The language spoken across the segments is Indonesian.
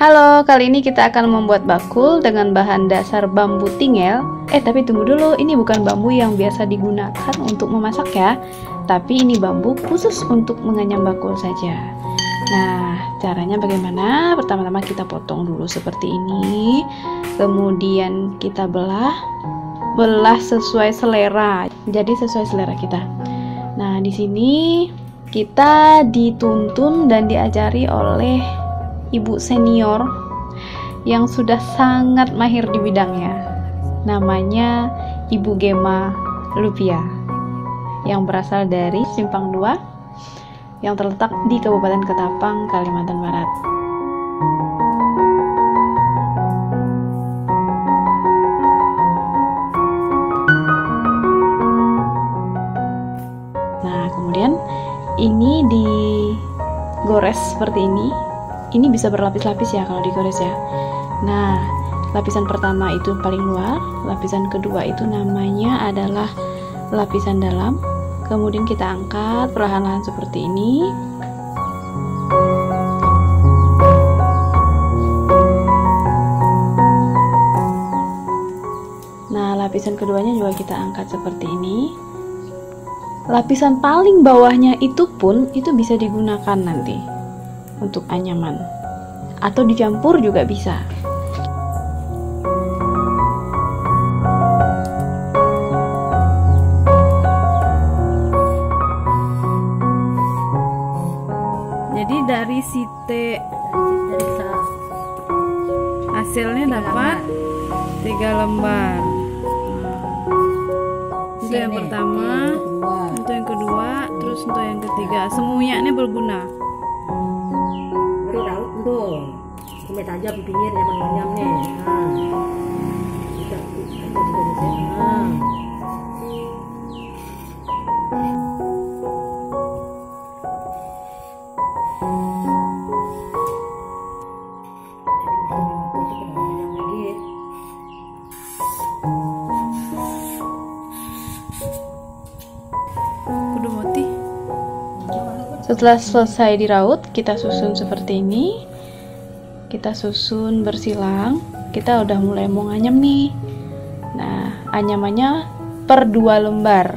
Halo, kali ini kita akan membuat bakul dengan bahan dasar bambu tingel. Tapi tunggu dulu, ini bukan bambu yang biasa digunakan untuk memasak ya. Tapi ini bambu khusus untuk menganyam bakul saja. Nah, caranya bagaimana? Pertama-tama kita potong dulu seperti ini. Kemudian kita belah sesuai selera. Jadi sesuai selera kita. Nah, di sini kita dituntun dan diajari oleh ibu senior yang sudah sangat mahir di bidangnya. Namanya Ibu Gema Lupia, yang berasal dari Simpang 2 yang terletak di Kabupaten Ketapang, Kalimantan Barat. Nah, kemudian ini digores seperti ini. Ini bisa berlapis-lapis ya kalau digores ya. Nah, lapisan pertama itu paling luar, lapisan kedua itu namanya adalah lapisan dalam. Kemudian kita angkat perlahan-lahan seperti ini. Nah, lapisan keduanya juga kita angkat seperti ini. Lapisan paling bawahnya itu pun itu bisa digunakan nanti untuk anyaman, atau dicampur juga bisa. Jadi dari site hasilnya dapat 3 lembar. Untuk yang pertama, untuk yang kedua, terus untuk yang ketiga. Semuanya ini berguna. Tuh, kumet aja di pinggir yang menganyam nih. Setelah selesai diraut, kita susun seperti ini. Kita susun bersilang. Kita udah mulai mau nganyam nih. Nah, anyamannya per 2 lembar.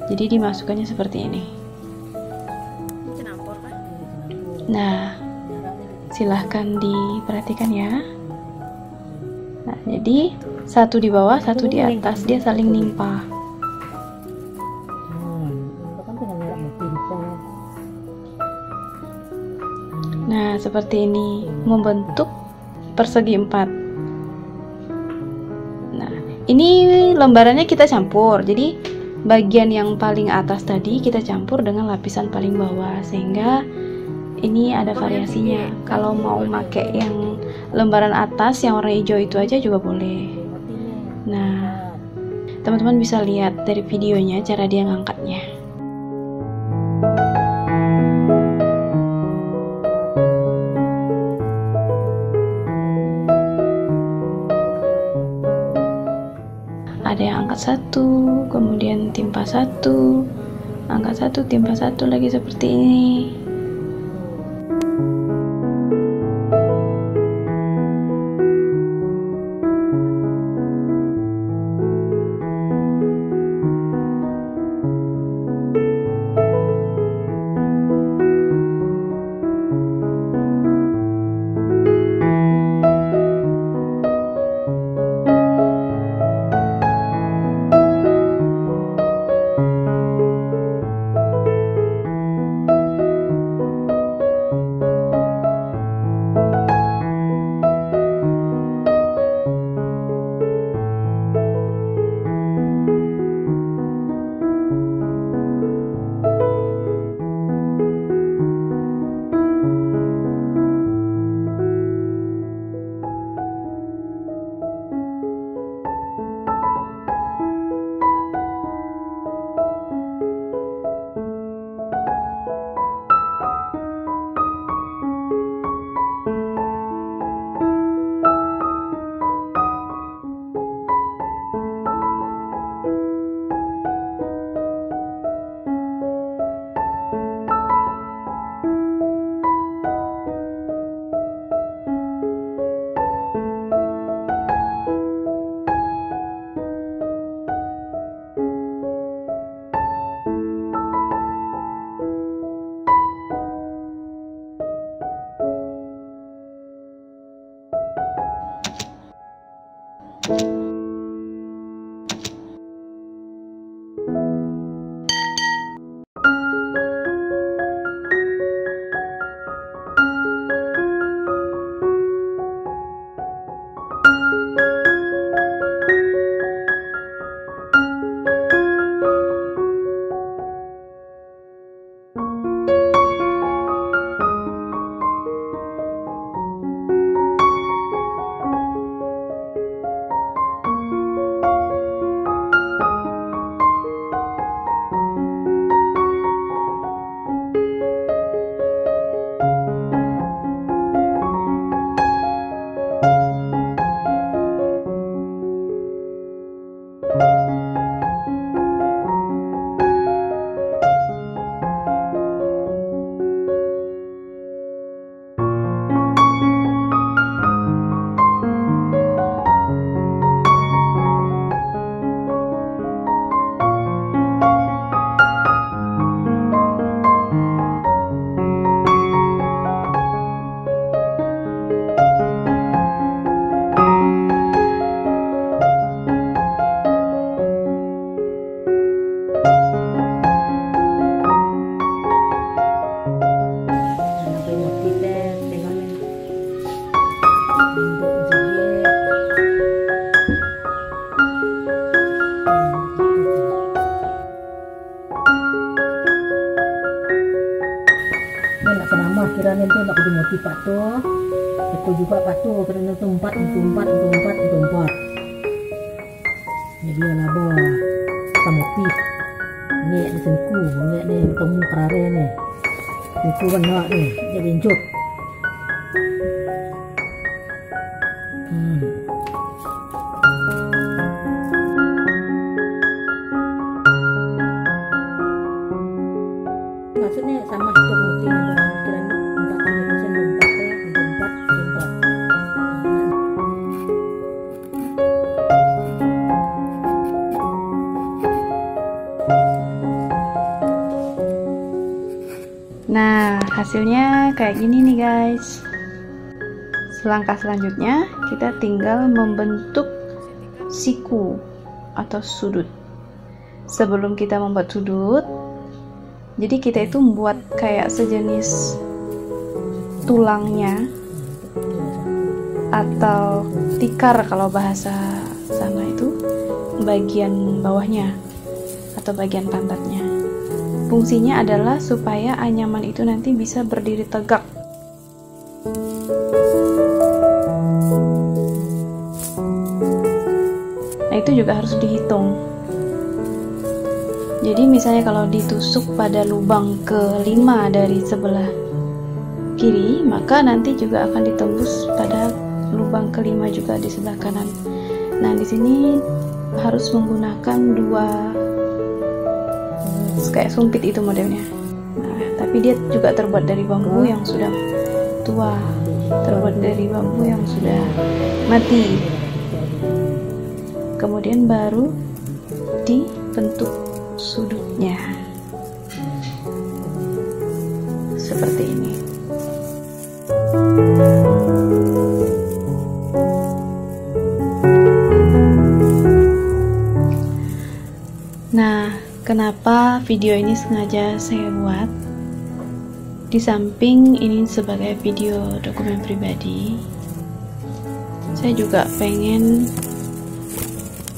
Jadi dimasukkannya seperti ini. Nah, silahkan diperhatikan ya. Nah, jadi satu di bawah, satu di atas, dia saling nimpa. Nah, seperti ini, membentuk persegi 4. Nah, ini lembarannya kita campur. Jadi, bagian yang paling atas tadi kita campur dengan lapisan paling bawah, sehingga ini ada variasinya. Kalau mau pakai yang lembaran atas yang warna hijau itu aja juga boleh. Nah, teman-teman bisa lihat dari videonya cara dia ngangkatnya. Ada yang angkat satu, kemudian timpa satu, angkat satu, timpa satu lagi seperti ini. pato. Itu juga pato karena itu empat. Jadi labo kamopi. Ini di senku, ini bertemu kerare nih. Itu benar nih, dia benjut. Maksudnya sama itu putih dengan pikiran 4. Nah, hasilnya kayak gini nih guys. Selangkah selanjutnya kita tinggal membentuk siku atau sudut. Sebelum kita membuat sudut, jadi kita itu membuat kayak sejenis tulangnya atau tikar kalau bahasa sana itu bagian bawahnya atau bagian pantatnya. Fungsinya adalah supaya anyaman itu nanti bisa berdiri tegak. Nah, itu juga harus dihitung. Jadi misalnya kalau ditusuk pada lubang ke-5 dari sebelah kiri, maka nanti juga akan ditembus pada lubang ke-5 juga di sebelah kanan. Nah, di sini harus menggunakan 2 kayak sumpit itu modelnya. Nah, tapi dia juga terbuat dari bambu yang sudah tua, terbuat dari bambu yang sudah mati. Kemudian baru dibentuk sudutnya seperti ini. Nah, kenapa video ini sengaja saya buat? Di samping ini sebagai video dokumen pribadi, saya juga pengen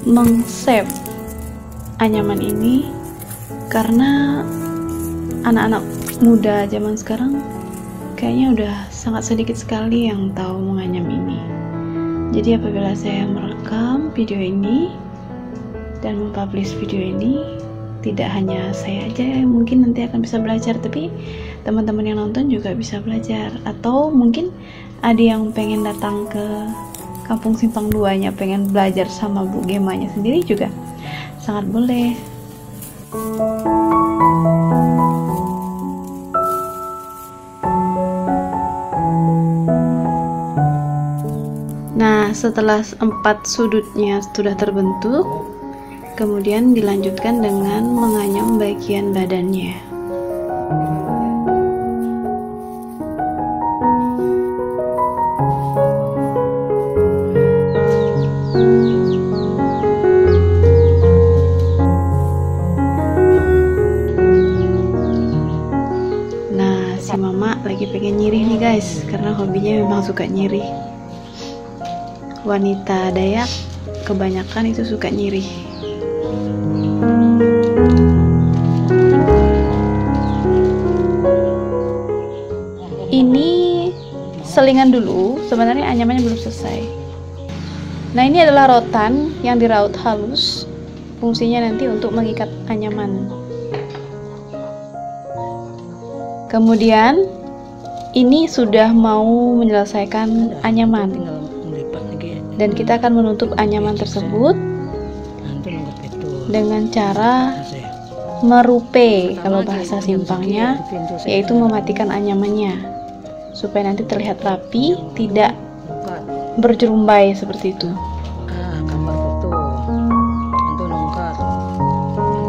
meng-save anyaman ini karena anak-anak muda zaman sekarang kayaknya udah sangat sedikit sekali yang tahu menganyam ini. Jadi apabila saya merekam video ini dan mempublish video ini, tidak hanya saya aja yang mungkin nanti akan bisa belajar, tapi teman-teman yang nonton juga bisa belajar. Atau mungkin ada yang pengen datang ke Kampung Simpang 2-nya, pengen belajar sama Bu Gemanya sendiri juga sangat boleh. Nah, setelah 4 sudutnya sudah terbentuk, kemudian dilanjutkan dengan menganyam bagian badannya. Nah, si mama lagi pengen nyirih nih guys, karena hobinya memang suka nyirih. Wanita Dayak kebanyakan itu suka nyirih. Ini selingan dulu, sebenarnya anyamannya belum selesai. Nah, ini adalah rotan yang diraut halus, fungsinya nanti untuk mengikat anyaman. Kemudian ini sudah mau menyelesaikan anyaman, dan kita akan menutup anyaman tersebut dengan cara merupe kalau bahasa Simpangnya, yaitu mematikan anyamannya supaya nanti terlihat rapi, tidak berjerumbai seperti itu. Gambar foto itu lengkap.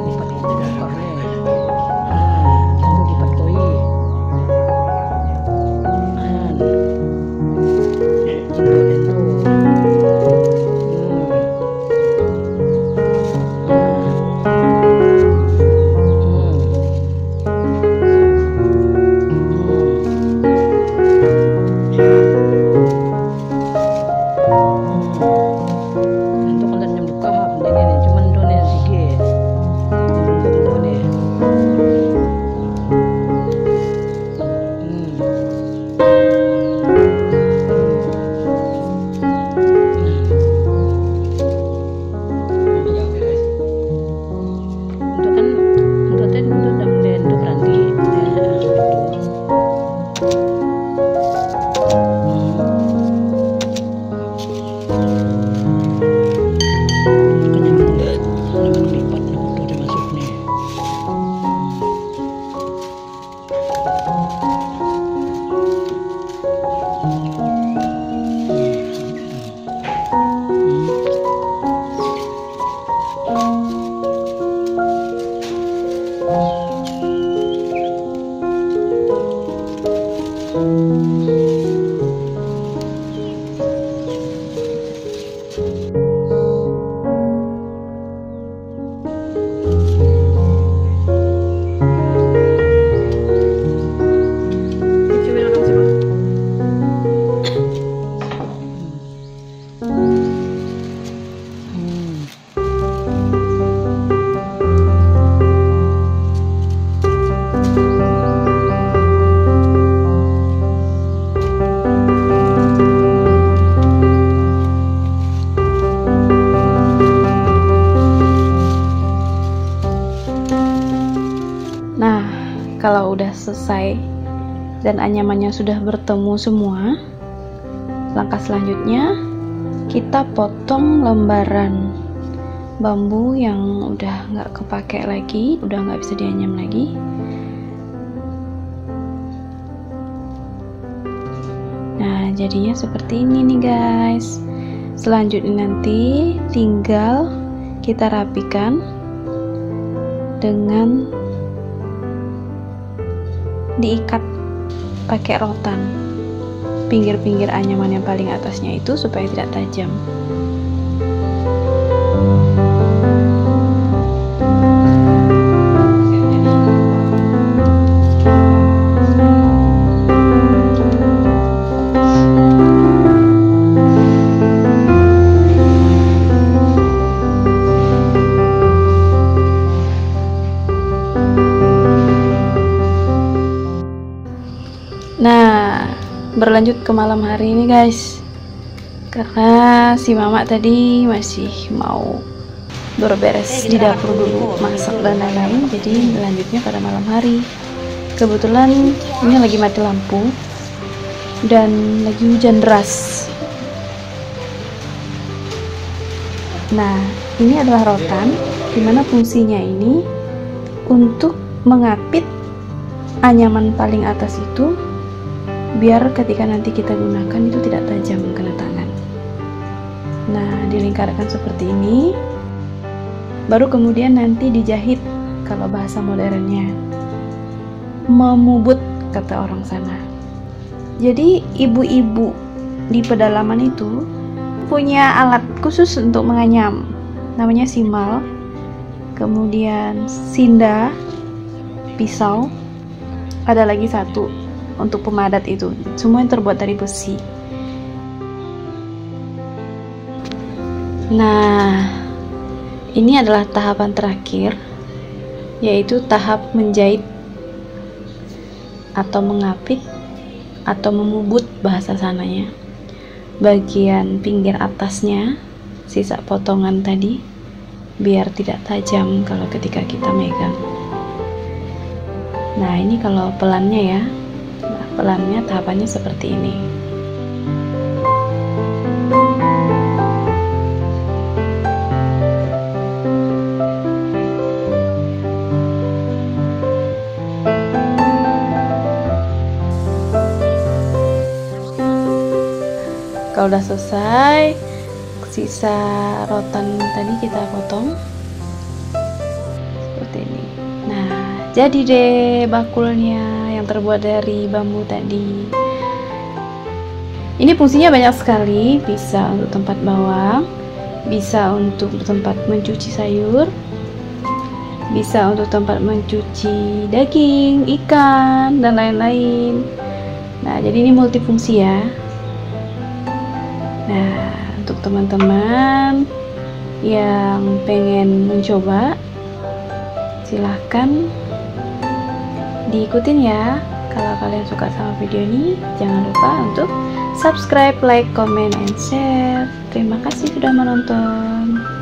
Lipat itu lipat koi. dan anyamannya sudah bertemu semua, langkah selanjutnya kita potong lembaran bambu yang udah nggak kepake lagi, udah nggak bisa dianyam lagi. Nah, jadinya seperti ini nih guys. Selanjutnya nanti tinggal kita rapikan dengan diikat pakai rotan pinggir-pinggir anyaman yang paling atasnya itu supaya tidak tajam. Nah, berlanjut ke malam hari ini guys, karena si mama tadi masih mau beres di dapur dulu, masak dan lain-lain, jadi lanjutnya pada malam hari. Kebetulan ini lagi mati lampu dan lagi hujan deras. Nah, ini adalah rotan, dimana fungsinya ini untuk mengapit anyaman paling atas itu, biar ketika nanti kita gunakan itu tidak tajam kena tangan. Nah, dilingkarkan seperti ini, baru kemudian nanti dijahit, kalau bahasa modernnya memubut kata orang sana. Jadi ibu-ibu di pedalaman itu punya alat khusus untuk menganyam, namanya simal, kemudian sinda, pisau, ada lagi satu untuk pemadat itu, semua yang terbuat dari besi. Nah, ini adalah tahapan terakhir, yaitu tahap menjahit atau mengapit atau memubut bahasa sananya. Bagian pinggir atasnya, sisa potongan tadi, biar tidak tajam kalau ketika kita megang. Nah, ini kalau pelannya ya. Pelannya tahapannya seperti ini. Kalau udah selesai, sisa rotan tadi kita potong seperti ini. Nah, jadi deh bakulnya yang terbuat dari bambu tadi. Ini fungsinya banyak sekali, bisa untuk tempat bawang, bisa untuk tempat mencuci sayur, bisa untuk tempat mencuci daging, ikan, dan lain-lain. Nah, jadi ini multifungsi ya. Nah, untuk teman-teman yang pengen mencoba, silahkan diikutin ya. Kalau kalian suka sama video ini, jangan lupa untuk subscribe, like, comment, and share. Terima kasih sudah menonton.